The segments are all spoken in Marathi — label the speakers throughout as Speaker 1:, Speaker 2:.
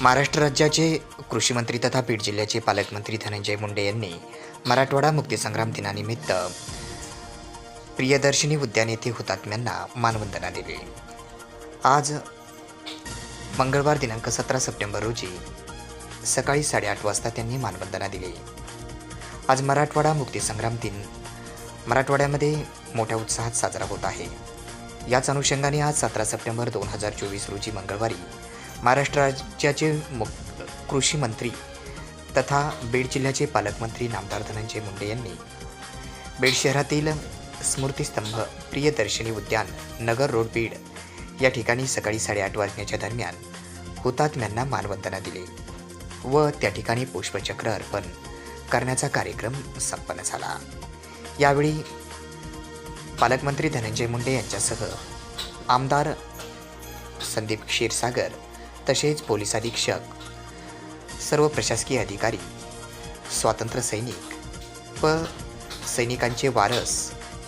Speaker 1: महाराष्ट्र राज्याचे कृषी मंत्री तथा बीड जिल्ह्याचे पालकमंत्री धनंजय मुंडे यांनी मराठवाडा मुक्तीसंग्राम दिनानिमित्त प्रियदर्शिनी उद्यान येथे हुतात्म्यांना मानवंदना दिली। आज मंगळवार दिनांक 17 सप्टेंबर रोजी सकाळी 8:30 वाजता त्यांनी मानवंदना दिली। आज मराठवाडा मुक्तीसंग्राम दिन मराठवाड्यामध्ये मोठ्या उत्साहात साजरा होत आहे। याच अनुषंगाने आज 17 सप्टेंबर 2024 रोजी मंगळवारी महाराष्ट्र राज्याचे कृषी मंत्री तथा बीड जिल्ह्याचे पालकमंत्री नामदार धनंजय मुंडे यांनी बीड शहरातील स्मृतिस्तंभ प्रियदर्शिनी उद्यान नगर रोड बीड या ठिकाणी सकाळी 8:30 वाजण्याच्या दरम्यान हुतात्म्यांना मानवंदना दिली व त्या ठिकाणी पुष्पचक्र अर्पण करण्याचा कार्यक्रम संपन्न झाला। यावेळी पालकमंत्री धनंजय मुंडे यांच्यासह आमदार संदीप क्षीरसागर तसेच पोलीस अधीक्षक सर्व प्रशासकीय अधिकारी स्वातंत्र्य सैनिक व सैनिकांचे वारस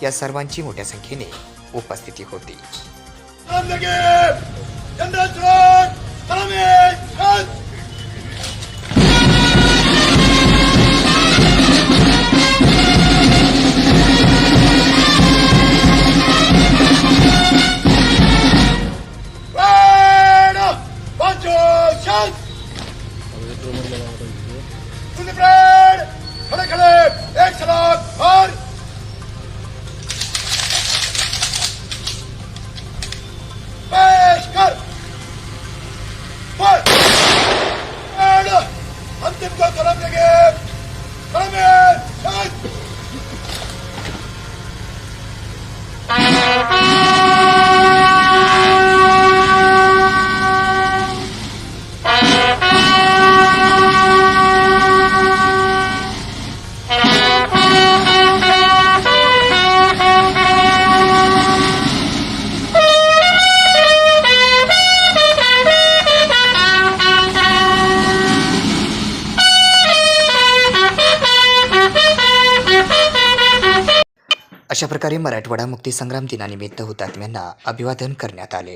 Speaker 1: या सर्वांची मोठ्या संख्येने उपस्थिती होती। अशा प्रकारे मराठवाडा मुक्तीसंग्राम दिनानिमित्त हुतात्म्यांना अभिवादन करण्यात आले।